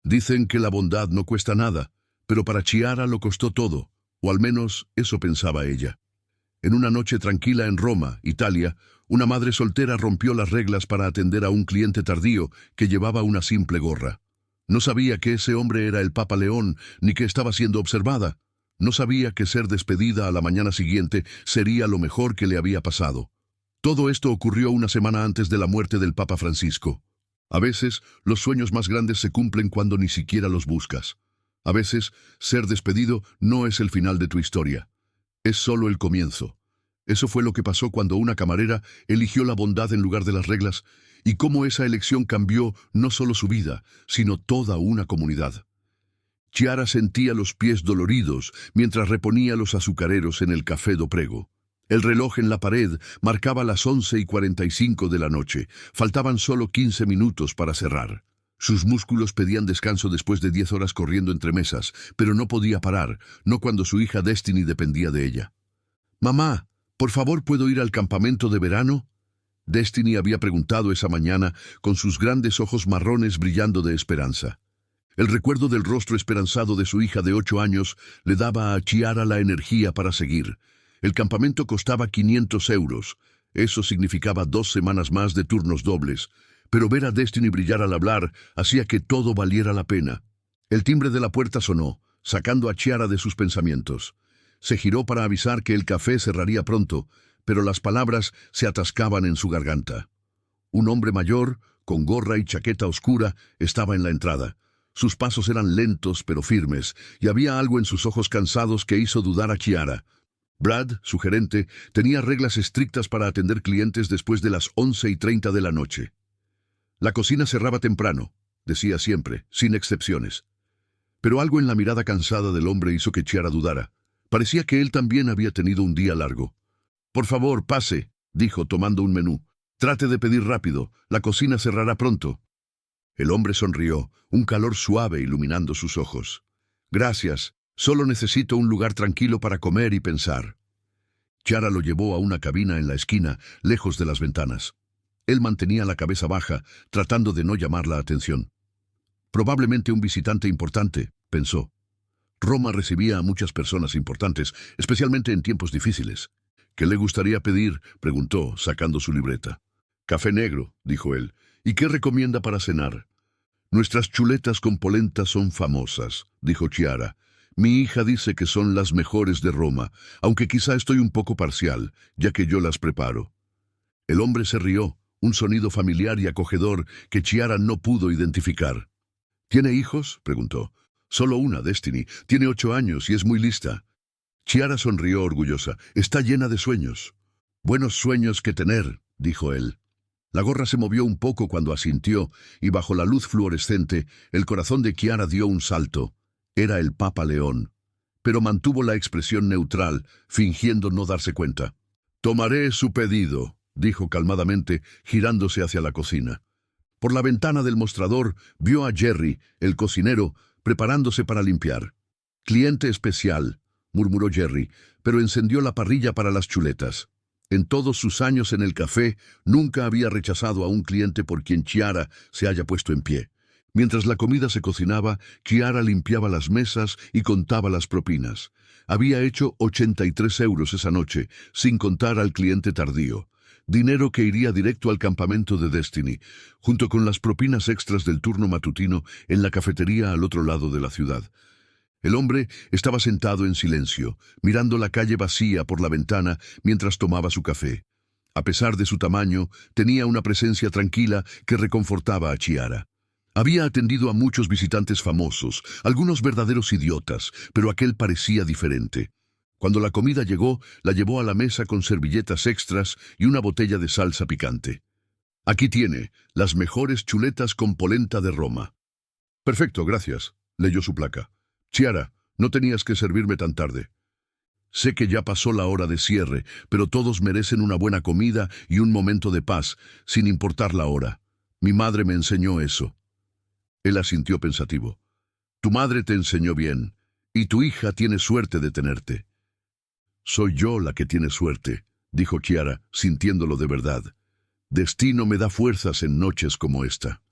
Dicen que la bondad no cuesta nada, pero para Chiara lo costó todo, o al menos eso pensaba ella. En una noche tranquila en Roma, Italia, una madre soltera rompió las reglas para atender a un cliente tardío que llevaba una simple gorra. No sabía que ese hombre era el Papa León, ni que estaba siendo observada. No sabía que ser despedida a la mañana siguiente sería lo mejor que le había pasado. Todo esto ocurrió una semana antes de la muerte del Papa Francisco. A veces, los sueños más grandes se cumplen cuando ni siquiera los buscas. A veces, ser despedido no es el final de tu historia. Es solo el comienzo. Eso fue lo que pasó cuando una camarera eligió la bondad en lugar de las reglas, y cómo esa elección cambió no solo su vida, sino toda una comunidad. Chiara sentía los pies doloridos mientras reponía los azucareros en el Café do Prego. El reloj en la pared marcaba las 11:45 de la noche. Faltaban solo 15 minutos para cerrar. Sus músculos pedían descanso después de 10 horas corriendo entre mesas, pero no podía parar, no cuando su hija Destiny dependía de ella. «Mamá, ¿por favor puedo ir al campamento de verano?». Destiny había preguntado esa mañana con sus grandes ojos marrones brillando de esperanza. El recuerdo del rostro esperanzado de su hija de 8 años le daba a Chiara la energía para seguir. El campamento costaba 500 euros. Eso significaba 2 semanas más de turnos dobles. Pero ver a Destiny brillar al hablar hacía que todo valiera la pena. El timbre de la puerta sonó, sacando a Chiara de sus pensamientos. Se giró para avisar que el café cerraría pronto, pero las palabras se atascaban en su garganta. Un hombre mayor, con gorra y chaqueta oscura, estaba en la entrada. Sus pasos eran lentos pero firmes, y había algo en sus ojos cansados que hizo dudar a Chiara. Brad, su gerente, tenía reglas estrictas para atender clientes después de las 11:30 de la noche. La cocina cerraba temprano, decía siempre, sin excepciones. Pero algo en la mirada cansada del hombre hizo que Chiara dudara. Parecía que él también había tenido un día largo. «Por favor, pase», dijo tomando un menú. «Trate de pedir rápido, la cocina cerrará pronto». El hombre sonrió, un calor suave iluminando sus ojos. «Gracias, solo necesito un lugar tranquilo para comer y pensar». Chiara lo llevó a una cabina en la esquina, lejos de las ventanas. Él mantenía la cabeza baja, tratando de no llamar la atención. Probablemente un visitante importante, pensó. Roma recibía a muchas personas importantes, especialmente en tiempos difíciles. «¿Qué le gustaría pedir?», preguntó, sacando su libreta. «Café negro», dijo él. «¿Y qué recomienda para cenar?». «Nuestras chuletas con polenta son famosas», dijo Chiara. «Mi hija dice que son las mejores de Roma, aunque quizá estoy un poco parcial, ya que yo las preparo». El hombre se rió, un sonido familiar y acogedor que Chiara no pudo identificar. «¿Tiene hijos?», preguntó. «Solo una, Destiny. Tiene 8 años y es muy lista». Chiara sonrió orgullosa. «Está llena de sueños». «Buenos sueños que tener», dijo él. La gorra se movió un poco cuando asintió, y bajo la luz fluorescente, el corazón de Chiara dio un salto. Era el Papa León. Pero mantuvo la expresión neutral, fingiendo no darse cuenta. «Tomaré su pedido», dijo calmadamente, girándose hacia la cocina. Por la ventana del mostrador vio a Jerry, el cocinero, preparándose para limpiar. «Cliente especial», murmuró Jerry, pero encendió la parrilla para las chuletas. En todos sus años en el café, nunca había rechazado a un cliente por quien Chiara se haya puesto en pie. Mientras la comida se cocinaba, Chiara limpiaba las mesas y contaba las propinas. Había hecho 83 euros esa noche, sin contar al cliente tardío. Dinero que iría directo al campamento de Destiny, junto con las propinas extras del turno matutino en la cafetería al otro lado de la ciudad. El hombre estaba sentado en silencio, mirando la calle vacía por la ventana mientras tomaba su café. A pesar de su tamaño, tenía una presencia tranquila que reconfortaba a Chiara. Había atendido a muchos visitantes famosos, algunos verdaderos idiotas, pero aquel parecía diferente. Cuando la comida llegó, la llevó a la mesa con servilletas extras y una botella de salsa picante. «Aquí tiene, las mejores chuletas con polenta de Roma». «Perfecto, gracias», leyó su placa. «Chiara, no tenías que servirme tan tarde. Sé que ya pasó la hora de cierre, pero todos merecen una buena comida y un momento de paz, sin importar la hora. Mi madre me enseñó eso». Él asintió pensativo. «Tu madre te enseñó bien, y tu hija tiene suerte de tenerte». «Soy yo la que tiene suerte», dijo Chiara, sintiéndolo de verdad. «Destino me da fuerzas en noches como esta».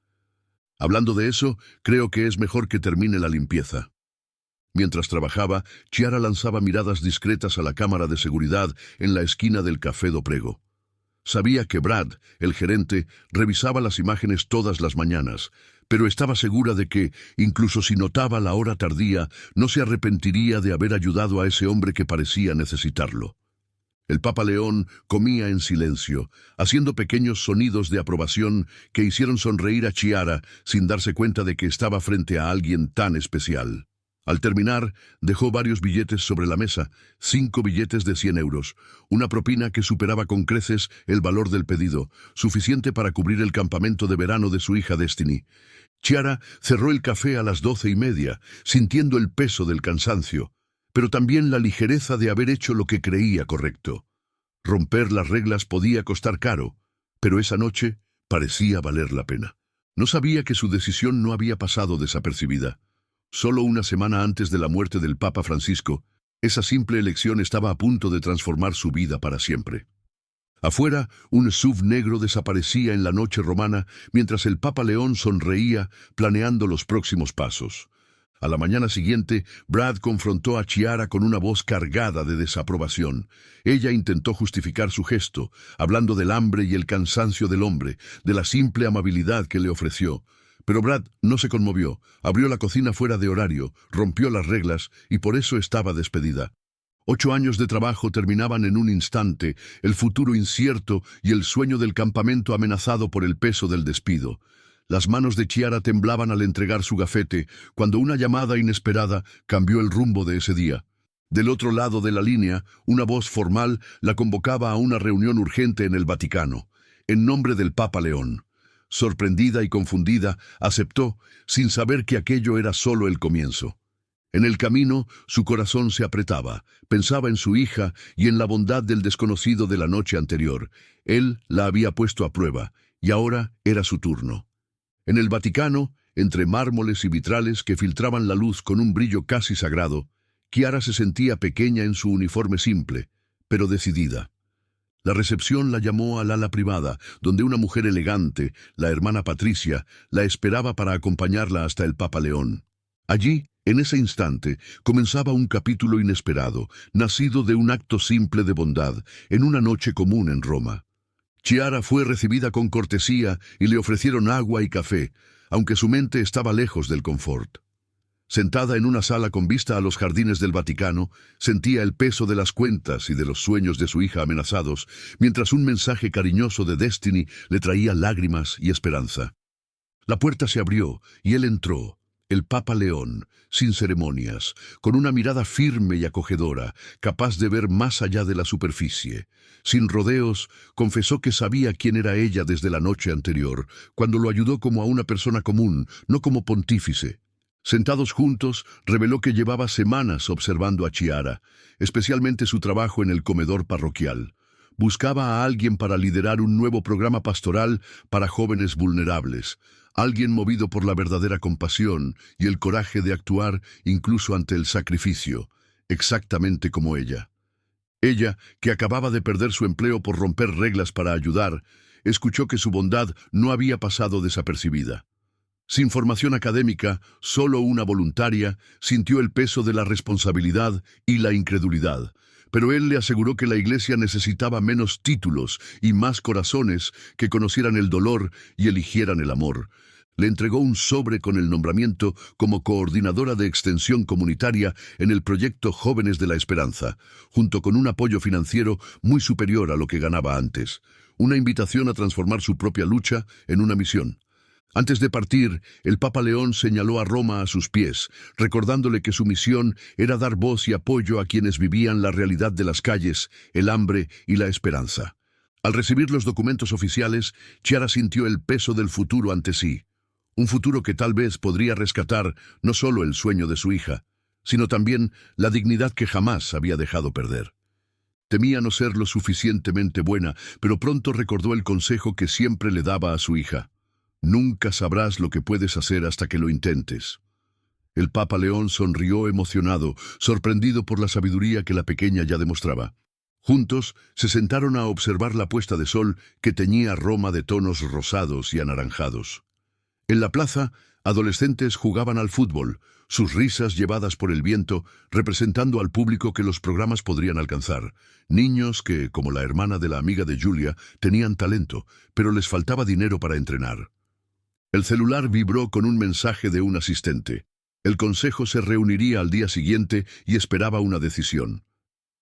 Hablando de eso, creo que es mejor que termine la limpieza. Mientras trabajaba, Chiara lanzaba miradas discretas a la cámara de seguridad en la esquina del Café do Prego. Sabía que Brad, el gerente, revisaba las imágenes todas las mañanas, pero estaba segura de que, incluso si notaba la hora tardía, no se arrepentiría de haber ayudado a ese hombre que parecía necesitarlo. El Papa León comía en silencio, haciendo pequeños sonidos de aprobación que hicieron sonreír a Chiara sin darse cuenta de que estaba frente a alguien tan especial. Al terminar, dejó varios billetes sobre la mesa, 5 billetes de 100 euros, una propina que superaba con creces el valor del pedido, suficiente para cubrir el campamento de verano de su hija Destiny. Chiara cerró el café a las 12:30, sintiendo el peso del cansancio, pero también la ligereza de haber hecho lo que creía correcto. Romper las reglas podía costar caro, pero esa noche parecía valer la pena. No sabía que su decisión no había pasado desapercibida. Solo una semana antes de la muerte del Papa Francisco, esa simple elección estaba a punto de transformar su vida para siempre. Afuera, un SUV negro desaparecía en la noche romana mientras el Papa León sonreía, planeando los próximos pasos. A la mañana siguiente, Brad confrontó a Chiara con una voz cargada de desaprobación. Ella intentó justificar su gesto, hablando del hambre y el cansancio del hombre, de la simple amabilidad que le ofreció. Pero Brad no se conmovió, abrió la cocina fuera de horario, rompió las reglas y por eso estaba despedida. 8 años de trabajo terminaban en un instante, el futuro incierto y el sueño del campamento amenazado por el peso del despido. Las manos de Chiara temblaban al entregar su gafete, cuando una llamada inesperada cambió el rumbo de ese día. Del otro lado de la línea, una voz formal la convocaba a una reunión urgente en el Vaticano, en nombre del Papa León. Sorprendida y confundida, aceptó, sin saber que aquello era solo el comienzo. En el camino, su corazón se apretaba, pensaba en su hija y en la bondad del desconocido de la noche anterior. Él la había puesto a prueba, y ahora era su turno. En el Vaticano, entre mármoles y vitrales que filtraban la luz con un brillo casi sagrado, Chiara se sentía pequeña en su uniforme simple, pero decidida. La recepción la llamó al ala privada, donde una mujer elegante, la hermana Patricia, la esperaba para acompañarla hasta el Papa León. Allí, en ese instante, comenzaba un capítulo inesperado, nacido de un acto simple de bondad, en una noche común en Roma. Chiara fue recibida con cortesía y le ofrecieron agua y café, aunque su mente estaba lejos del confort. Sentada en una sala con vista a los jardines del Vaticano, sentía el peso de las cuentas y de los sueños de su hija amenazados, mientras un mensaje cariñoso de Destiny le traía lágrimas y esperanza. La puerta se abrió y él entró, el Papa León, sin ceremonias, con una mirada firme y acogedora, capaz de ver más allá de la superficie. Sin rodeos, confesó que sabía quién era ella desde la noche anterior, cuando lo ayudó como a una persona común, no como pontífice. Sentados juntos, reveló que llevaba semanas observando a Chiara, especialmente su trabajo en el comedor parroquial. Buscaba a alguien para liderar un nuevo programa pastoral para jóvenes vulnerables, alguien movido por la verdadera compasión y el coraje de actuar incluso ante el sacrificio, exactamente como ella. Ella, que acababa de perder su empleo por romper reglas para ayudar, escuchó que su bondad no había pasado desapercibida. Sin formación académica, solo una voluntaria, sintió el peso de la responsabilidad y la incredulidad. Pero él le aseguró que la iglesia necesitaba menos títulos y más corazones que conocieran el dolor y eligieran el amor. Le entregó un sobre con el nombramiento como coordinadora de extensión comunitaria en el proyecto Jóvenes de la Esperanza, junto con un apoyo financiero muy superior a lo que ganaba antes. Una invitación a transformar su propia lucha en una misión. Antes de partir, el Papa León señaló a Roma a sus pies, recordándole que su misión era dar voz y apoyo a quienes vivían la realidad de las calles, el hambre y la esperanza. Al recibir los documentos oficiales, Chiara sintió el peso del futuro ante sí. Un futuro que tal vez podría rescatar no solo el sueño de su hija, sino también la dignidad que jamás había dejado perder. Temía no ser lo suficientemente buena, pero pronto recordó el consejo que siempre le daba a su hija. Nunca sabrás lo que puedes hacer hasta que lo intentes. El Papa León sonrió emocionado, sorprendido por la sabiduría que la pequeña ya demostraba. Juntos se sentaron a observar la puesta de sol que teñía Roma de tonos rosados y anaranjados. En la plaza, adolescentes jugaban al fútbol, sus risas llevadas por el viento, representando al público que los programas podrían alcanzar. Niños que, como la hermana de la amiga de Julia, tenían talento, pero les faltaba dinero para entrenar. El celular vibró con un mensaje de un asistente. El consejo se reuniría al día siguiente y esperaba una decisión.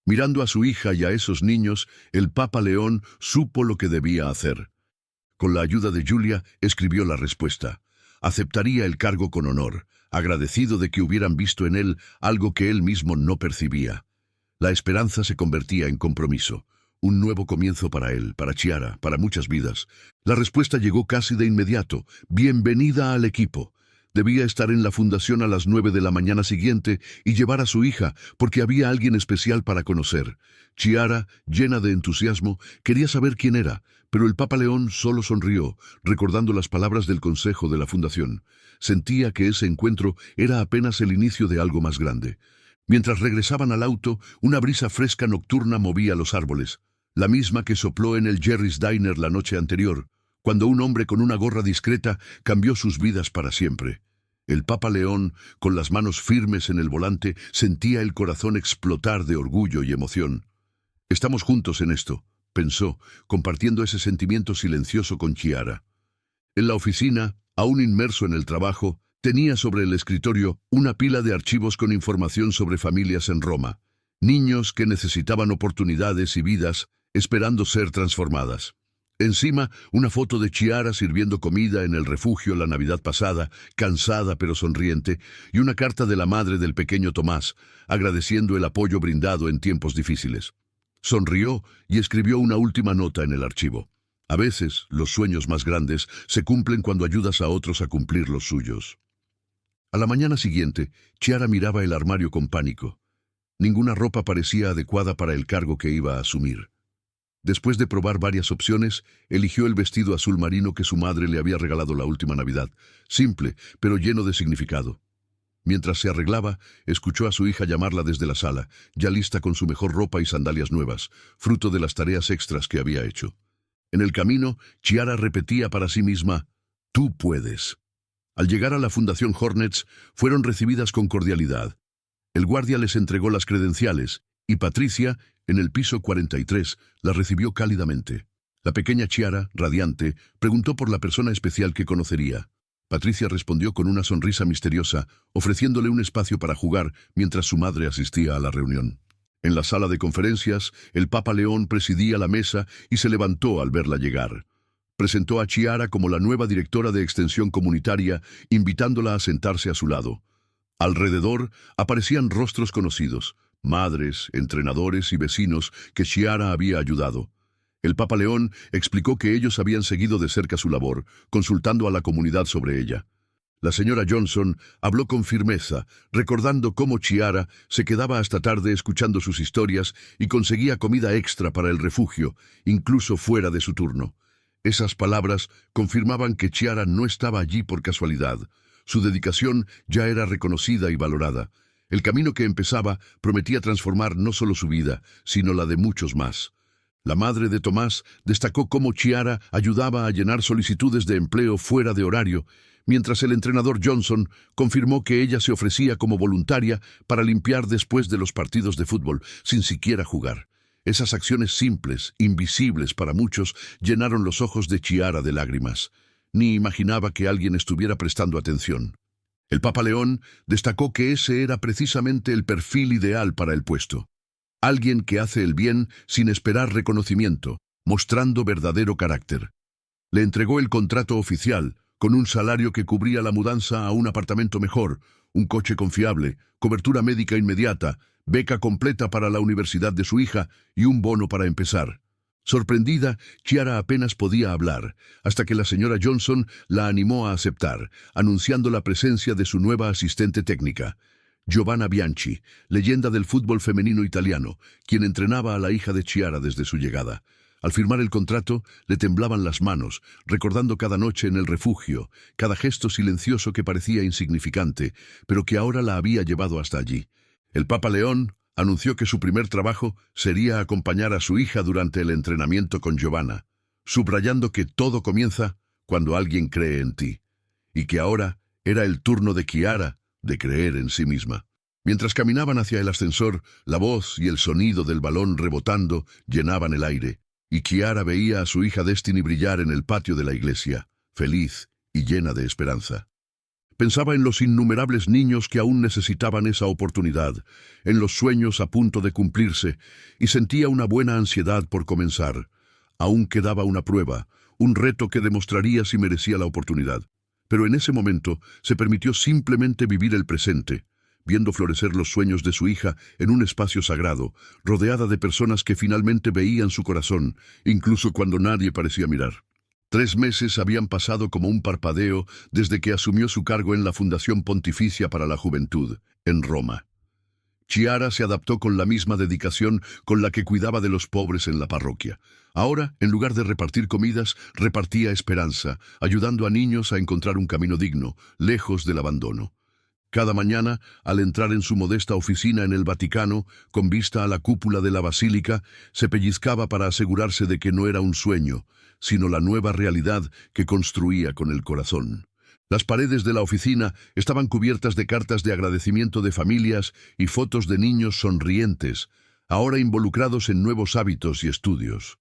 Mirando a su hija y a esos niños, el Papa León supo lo que debía hacer. Con la ayuda de Julia, escribió la respuesta. Aceptaría el cargo con honor, agradecido de que hubieran visto en él algo que él mismo no percibía. La esperanza se convertía en compromiso. Un nuevo comienzo para él, para Chiara, para muchas vidas. La respuesta llegó casi de inmediato. Bienvenida al equipo. Debía estar en la fundación a las 9 de la mañana siguiente y llevar a su hija, porque había alguien especial para conocer. Chiara, llena de entusiasmo, quería saber quién era, pero el Papa León solo sonrió, recordando las palabras del consejo de la fundación. Sentía que ese encuentro era apenas el inicio de algo más grande. Mientras regresaban al auto, una brisa fresca nocturna movía los árboles, la misma que sopló en el Jerry's Diner la noche anterior, cuando un hombre con una gorra discreta cambió sus vidas para siempre. El Papa León, con las manos firmes en el volante, sentía el corazón explotar de orgullo y emoción. «Estamos juntos en esto», pensó, compartiendo ese sentimiento silencioso con Chiara. En la oficina, aún inmerso en el trabajo, tenía sobre el escritorio una pila de archivos con información sobre familias en Roma, niños que necesitaban oportunidades y vidas esperando ser transformadas. Encima, una foto de Chiara sirviendo comida en el refugio la Navidad pasada, cansada pero sonriente, y una carta de la madre del pequeño Tomás, agradeciendo el apoyo brindado en tiempos difíciles. Sonrió y escribió una última nota en el archivo. A veces, los sueños más grandes se cumplen cuando ayudas a otros a cumplir los suyos. A la mañana siguiente, Chiara miraba el armario con pánico. Ninguna ropa parecía adecuada para el cargo que iba a asumir. Después de probar varias opciones, eligió el vestido azul marino que su madre le había regalado la última Navidad, simple, pero lleno de significado. Mientras se arreglaba, escuchó a su hija llamarla desde la sala, ya lista con su mejor ropa y sandalias nuevas, fruto de las tareas extras que había hecho. En el camino, Chiara repetía para sí misma, «Tú puedes». Al llegar a la Fundación Hornets, fueron recibidas con cordialidad. El guardia les entregó las credenciales, y Patricia, en el piso 43, la recibió cálidamente. La pequeña Chiara, radiante, preguntó por la persona especial que conocería. Patricia respondió con una sonrisa misteriosa, ofreciéndole un espacio para jugar mientras su madre asistía a la reunión. En la sala de conferencias, el Papa León presidía la mesa y se levantó al verla llegar. Presentó a Chiara como la nueva directora de Extensión Comunitaria, invitándola a sentarse a su lado. Alrededor aparecían rostros conocidos, madres, entrenadores y vecinos que Chiara había ayudado. El Papa León explicó que ellos habían seguido de cerca su labor, consultando a la comunidad sobre ella. La señora Johnson habló con firmeza, recordando cómo Chiara se quedaba hasta tarde escuchando sus historias y conseguía comida extra para el refugio, incluso fuera de su turno. Esas palabras confirmaban que Chiara no estaba allí por casualidad. Su dedicación ya era reconocida y valorada. El camino que empezaba prometía transformar no solo su vida, sino la de muchos más. La madre de Tomás destacó cómo Chiara ayudaba a llenar solicitudes de empleo fuera de horario, mientras el entrenador Johnson confirmó que ella se ofrecía como voluntaria para limpiar después de los partidos de fútbol, sin siquiera jugar. Esas acciones simples, invisibles para muchos, llenaron los ojos de Chiara de lágrimas. Ni imaginaba que alguien estuviera prestando atención. El Papa León destacó que ese era precisamente el perfil ideal para el puesto. Alguien que hace el bien sin esperar reconocimiento, mostrando verdadero carácter. Le entregó el contrato oficial, con un salario que cubría la mudanza a un apartamento mejor, un coche confiable, cobertura médica inmediata, beca completa para la universidad de su hija y un bono para empezar. Sorprendida, Chiara apenas podía hablar, hasta que la señora Johnson la animó a aceptar, anunciando la presencia de su nueva asistente técnica, Giovanna Bianchi, leyenda del fútbol femenino italiano, quien entrenaba a la hija de Chiara desde su llegada. Al firmar el contrato, le temblaban las manos, recordando cada noche en el refugio, cada gesto silencioso que parecía insignificante, pero que ahora la había llevado hasta allí. El Papa León anunció que su primer trabajo sería acompañar a su hija durante el entrenamiento con Giovanna, subrayando que todo comienza cuando alguien cree en ti. y que ahora era el turno de Chiara de creer en sí misma. Mientras caminaban hacia el ascensor, la voz y el sonido del balón rebotando llenaban el aire, y Chiara veía a su hija Destiny brillar en el patio de la iglesia, feliz y llena de esperanza. Pensaba en los innumerables niños que aún necesitaban esa oportunidad, en los sueños a punto de cumplirse, y sentía una buena ansiedad por comenzar. Aún quedaba una prueba, un reto que demostraría si merecía la oportunidad. Pero en ese momento se permitió simplemente vivir el presente, viendo florecer los sueños de su hija en un espacio sagrado, rodeada de personas que finalmente veían su corazón, incluso cuando nadie parecía mirar. 3 meses habían pasado como un parpadeo desde que asumió su cargo en la Fundación Pontificia para la Juventud, en Roma. Chiara se adaptó con la misma dedicación con la que cuidaba de los pobres en la parroquia. Ahora, en lugar de repartir comidas, repartía esperanza, ayudando a niños a encontrar un camino digno, lejos del abandono. Cada mañana, al entrar en su modesta oficina en el Vaticano, con vista a la cúpula de la basílica, se pellizcaba para asegurarse de que no era un sueño, sino la nueva realidad que construía con el corazón. Las paredes de la oficina estaban cubiertas de cartas de agradecimiento de familias y fotos de niños sonrientes, ahora involucrados en nuevos hábitos y estudios.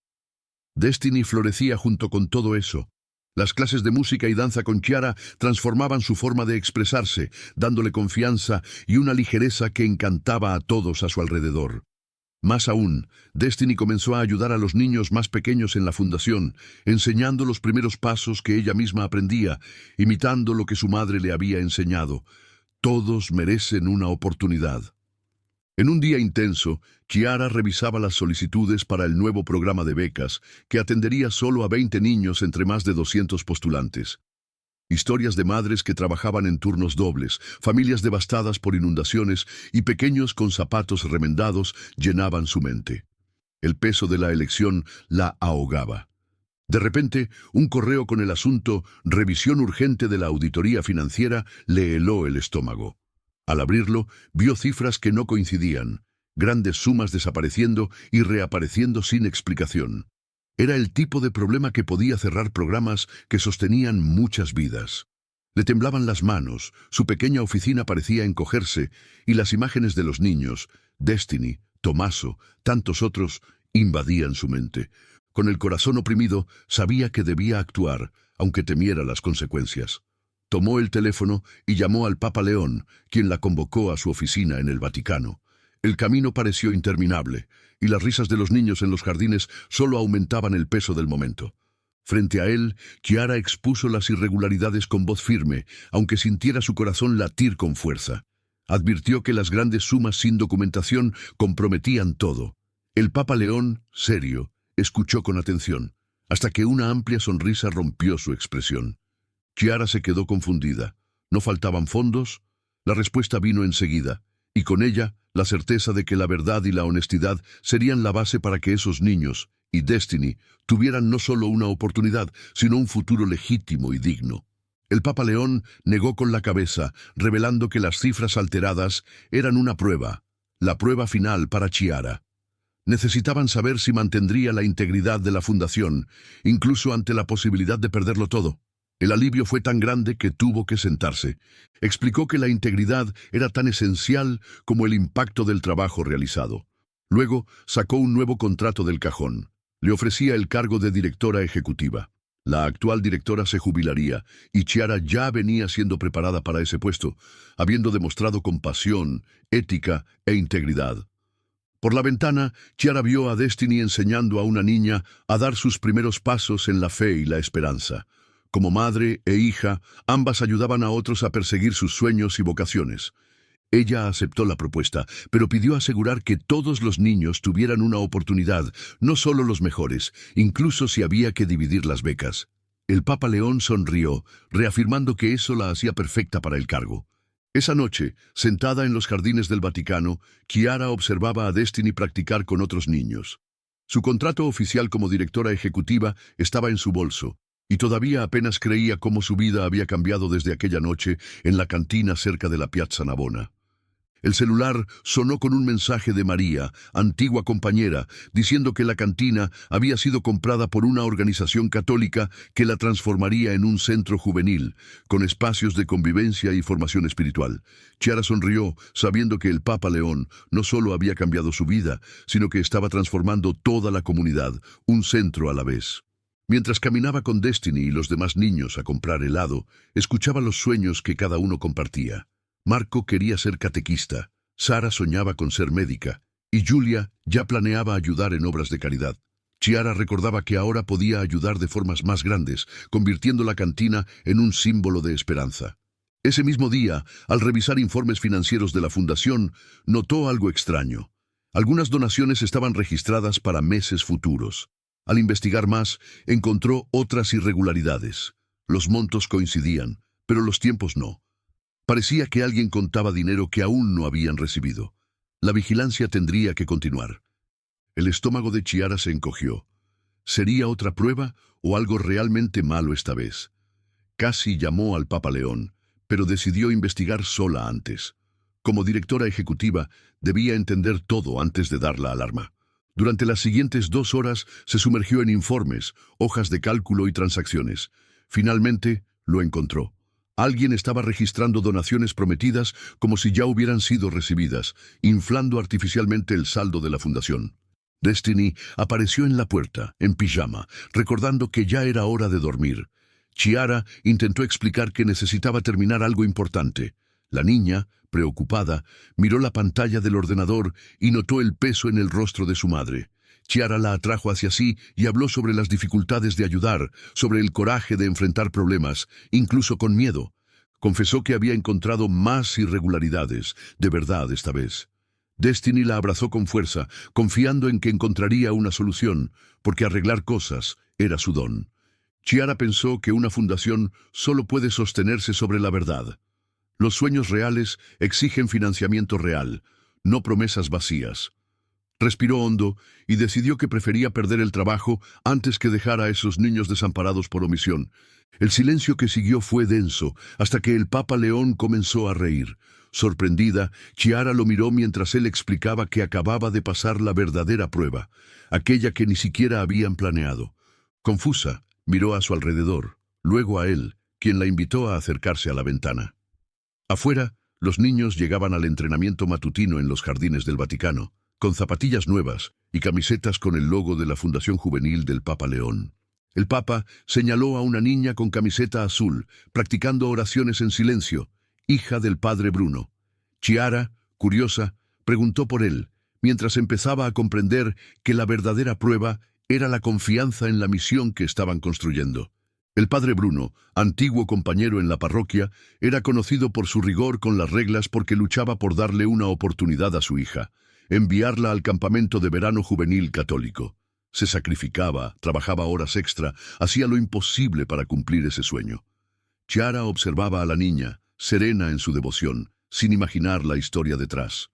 Destiny florecía junto con todo eso. Las clases de música y danza con Chiara transformaban su forma de expresarse, dándole confianza y una ligereza que encantaba a todos a su alrededor. Más aún, Destiny comenzó a ayudar a los niños más pequeños en la fundación, enseñando los primeros pasos que ella misma aprendía, imitando lo que su madre le había enseñado. Todos merecen una oportunidad. En un día intenso, Chiara revisaba las solicitudes para el nuevo programa de becas, que atendería solo a 20 niños entre más de 200 postulantes. Historias de madres que trabajaban en turnos dobles, familias devastadas por inundaciones y pequeños con zapatos remendados llenaban su mente. El peso de la elección la ahogaba. De repente, un correo con el asunto «Revisión urgente de la auditoría financiera» le heló el estómago. Al abrirlo, vio cifras que no coincidían, grandes sumas desapareciendo y reapareciendo sin explicación. Era el tipo de problema que podía cerrar programas que sostenían muchas vidas. Le temblaban las manos, su pequeña oficina parecía encogerse, y las imágenes de los niños, Destiny, Tommaso, tantos otros, invadían su mente. Con el corazón oprimido, sabía que debía actuar, aunque temiera las consecuencias. Tomó el teléfono y llamó al Papa León, quien la convocó a su oficina en el Vaticano. El camino pareció interminable, y las risas de los niños en los jardines solo aumentaban el peso del momento. Frente a él, Chiara expuso las irregularidades con voz firme, aunque sintiera su corazón latir con fuerza. Advirtió que las grandes sumas sin documentación comprometían todo. El Papa León, serio, escuchó con atención, hasta que una amplia sonrisa rompió su expresión. Chiara se quedó confundida. ¿No faltaban fondos? La respuesta vino enseguida, y con ella la certeza de que la verdad y la honestidad serían la base para que esos niños y Destiny tuvieran no solo una oportunidad, sino un futuro legítimo y digno. El Papa León negó con la cabeza, revelando que las cifras alteradas eran una prueba, la prueba final para Chiara. Necesitaban saber si mantendría la integridad de la fundación, incluso ante la posibilidad de perderlo todo. El alivio fue tan grande que tuvo que sentarse. Explicó que la integridad era tan esencial como el impacto del trabajo realizado. Luego sacó un nuevo contrato del cajón. Le ofrecía el cargo de directora ejecutiva. La actual directora se jubilaría, y Chiara ya venía siendo preparada para ese puesto, habiendo demostrado compasión, ética e integridad. Por la ventana, Chiara vio a Destiny enseñando a una niña a dar sus primeros pasos en la fe y la esperanza. Como madre e hija, ambas ayudaban a otros a perseguir sus sueños y vocaciones. Ella aceptó la propuesta, pero pidió asegurar que todos los niños tuvieran una oportunidad, no solo los mejores, incluso si había que dividir las becas. El Papa León sonrió, reafirmando que eso la hacía perfecta para el cargo. Esa noche, sentada en los jardines del Vaticano, Chiara observaba a Destiny practicar con otros niños. Su contrato oficial como directora ejecutiva estaba en su bolso, y todavía apenas creía cómo su vida había cambiado desde aquella noche en la cantina cerca de la Piazza Navona. El celular sonó con un mensaje de María, antigua compañera, diciendo que la cantina había sido comprada por una organización católica que la transformaría en un centro juvenil, con espacios de convivencia y formación espiritual. Chiara sonrió, sabiendo que el Papa León no solo había cambiado su vida, sino que estaba transformando toda la comunidad, un centro a la vez. Mientras caminaba con Destiny y los demás niños a comprar helado, escuchaba los sueños que cada uno compartía. Marco quería ser catequista, Sara soñaba con ser médica, y Julia ya planeaba ayudar en obras de caridad. Chiara recordaba que ahora podía ayudar de formas más grandes, convirtiendo la cantina en un símbolo de esperanza. Ese mismo día, al revisar informes financieros de la fundación, notó algo extraño. Algunas donaciones estaban registradas para meses futuros. Al investigar más, encontró otras irregularidades. Los montos coincidían, pero los tiempos no. Parecía que alguien contaba dinero que aún no habían recibido. La vigilancia tendría que continuar. El estómago de Chiara se encogió. ¿Sería otra prueba o algo realmente malo esta vez? Casi llamó al Papa León, pero decidió investigar sola antes. Como directora ejecutiva, debía entender todo antes de dar la alarma. Durante las siguientes 2 horas se sumergió en informes, hojas de cálculo y transacciones. Finalmente, lo encontró. Alguien estaba registrando donaciones prometidas como si ya hubieran sido recibidas, inflando artificialmente el saldo de la fundación. Destiny apareció en la puerta, en pijama, recordando que ya era hora de dormir. Chiara intentó explicar que necesitaba terminar algo importante. La niña, preocupada, miró la pantalla del ordenador y notó el peso en el rostro de su madre. Chiara la atrajo hacia sí y habló sobre las dificultades de ayudar, sobre el coraje de enfrentar problemas, incluso con miedo. Confesó que había encontrado más irregularidades, de verdad esta vez. Destiny la abrazó con fuerza, confiando en que encontraría una solución, porque arreglar cosas era su don. Chiara pensó que una fundación solo puede sostenerse sobre la verdad. Los sueños reales exigen financiamiento real, no promesas vacías. Respiró hondo y decidió que prefería perder el trabajo antes que dejar a esos niños desamparados por omisión. El silencio que siguió fue denso, hasta que el Papa León comenzó a reír. Sorprendida, Chiara lo miró mientras él explicaba que acababa de pasar la verdadera prueba, aquella que ni siquiera habían planeado. Confusa, miró a su alrededor, luego a él, quien la invitó a acercarse a la ventana. Afuera, los niños llegaban al entrenamiento matutino en los jardines del Vaticano, con zapatillas nuevas y camisetas con el logo de la Fundación Juvenil del Papa León. El Papa señaló a una niña con camiseta azul, practicando oraciones en silencio, hija del padre Bruno. Chiara, curiosa, preguntó por él, mientras empezaba a comprender que la verdadera prueba era la confianza en la misión que estaban construyendo. El padre Bruno, antiguo compañero en la parroquia, era conocido por su rigor con las reglas porque luchaba por darle una oportunidad a su hija, enviarla al campamento de verano juvenil católico. Se sacrificaba, trabajaba horas extra, hacía lo imposible para cumplir ese sueño. Chiara observaba a la niña, serena en su devoción, sin imaginar la historia detrás.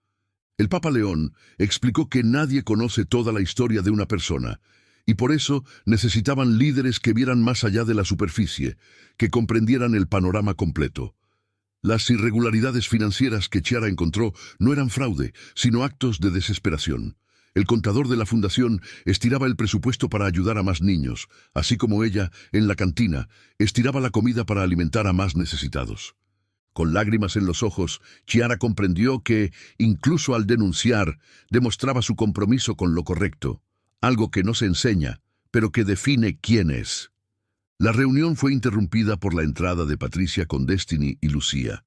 El Papa León explicó que nadie conoce toda la historia de una persona, y por eso necesitaban líderes que vieran más allá de la superficie, que comprendieran el panorama completo. Las irregularidades financieras que Chiara encontró no eran fraude, sino actos de desesperación. El contador de la fundación estiraba el presupuesto para ayudar a más niños, así como ella, en la cantina, estiraba la comida para alimentar a más necesitados. Con lágrimas en los ojos, Chiara comprendió que, incluso al denunciar, demostraba su compromiso con lo correcto, algo que no se enseña, pero que define quién es. La reunión fue interrumpida por la entrada de Patricia con Destiny y Lucía.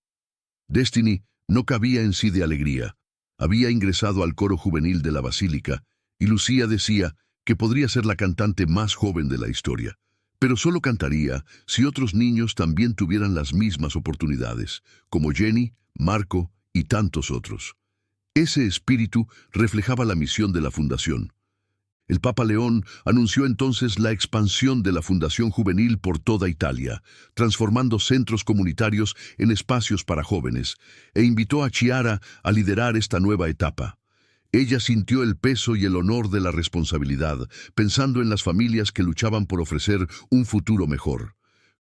Destiny no cabía en sí de alegría. Había ingresado al coro juvenil de la Basílica, y Lucía decía que podría ser la cantante más joven de la historia, pero solo cantaría si otros niños también tuvieran las mismas oportunidades, como Jenny, Marco y tantos otros. Ese espíritu reflejaba la misión de la fundación. El Papa León anunció entonces la expansión de la Fundación Juvenil por toda Italia, transformando centros comunitarios en espacios para jóvenes, e invitó a Chiara a liderar esta nueva etapa. Ella sintió el peso y el honor de la responsabilidad, pensando en las familias que luchaban por ofrecer un futuro mejor.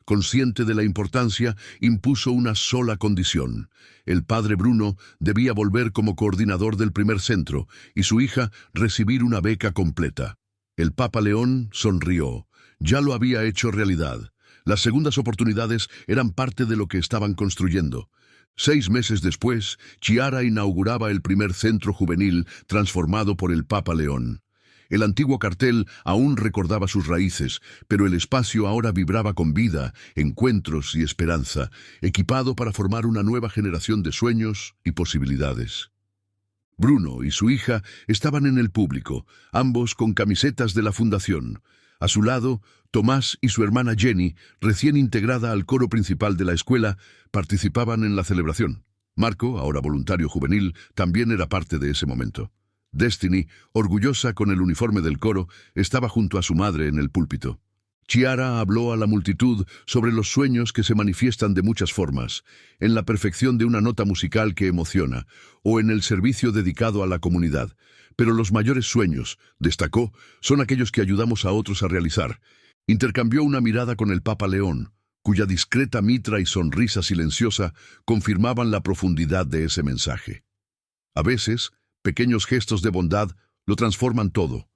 Consciente de la importancia, impuso una sola condición. El padre Bruno debía volver como coordinador del primer centro y su hija recibir una beca completa. El Papa León sonrió. Ya lo había hecho realidad. Las segundas oportunidades eran parte de lo que estaban construyendo. 6 meses después, Chiara inauguraba el primer centro juvenil transformado por el Papa León. El antiguo cartel aún recordaba sus raíces, pero el espacio ahora vibraba con vida, encuentros y esperanza, equipado para formar una nueva generación de sueños y posibilidades. Bruno y su hija estaban en el público, ambos con camisetas de la fundación. A su lado, Tomás y su hermana Jenny, recién integrada al coro principal de la escuela, participaban en la celebración. Marco, ahora voluntario juvenil, también era parte de ese momento. Destiny, orgullosa con el uniforme del coro, estaba junto a su madre en el púlpito. Chiara habló a la multitud sobre los sueños que se manifiestan de muchas formas, en la perfección de una nota musical que emociona, o en el servicio dedicado a la comunidad. Pero los mayores sueños, destacó, son aquellos que ayudamos a otros a realizar. Intercambió una mirada con el Papa León, cuya discreta mitra y sonrisa silenciosa confirmaban la profundidad de ese mensaje. A veces, pequeños gestos de bondad lo transforman todo.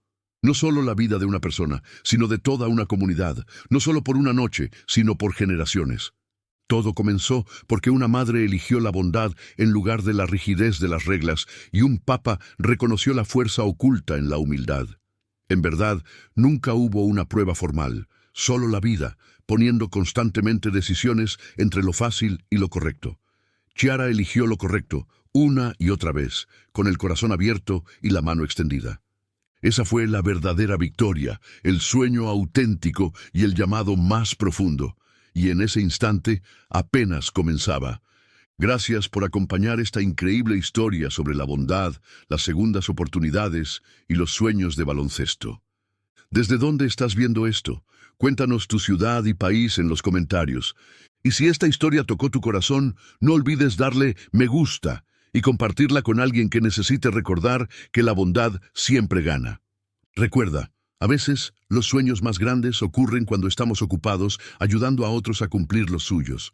No solo la vida de una persona, sino de toda una comunidad. No solo por una noche, sino por generaciones. Todo comenzó porque una madre eligió la bondad en lugar de la rigidez de las reglas y un papa reconoció la fuerza oculta en la humildad. En verdad, nunca hubo una prueba formal, solo la vida, poniendo constantemente decisiones entre lo fácil y lo correcto. Chiara eligió lo correcto, una y otra vez, con el corazón abierto y la mano extendida. Esa fue la verdadera victoria, el sueño auténtico y el llamado más profundo. Y en ese instante apenas comenzaba. Gracias por acompañar esta increíble historia sobre la bondad, las segundas oportunidades y los sueños de baloncesto. ¿Desde dónde estás viendo esto? Cuéntanos tu ciudad y país en los comentarios. Y si esta historia tocó tu corazón, no olvides darle me gusta y compartirla con alguien que necesite recordar que la bondad siempre gana. Recuerda, a veces los sueños más grandes ocurren cuando estamos ocupados ayudando a otros a cumplir los suyos.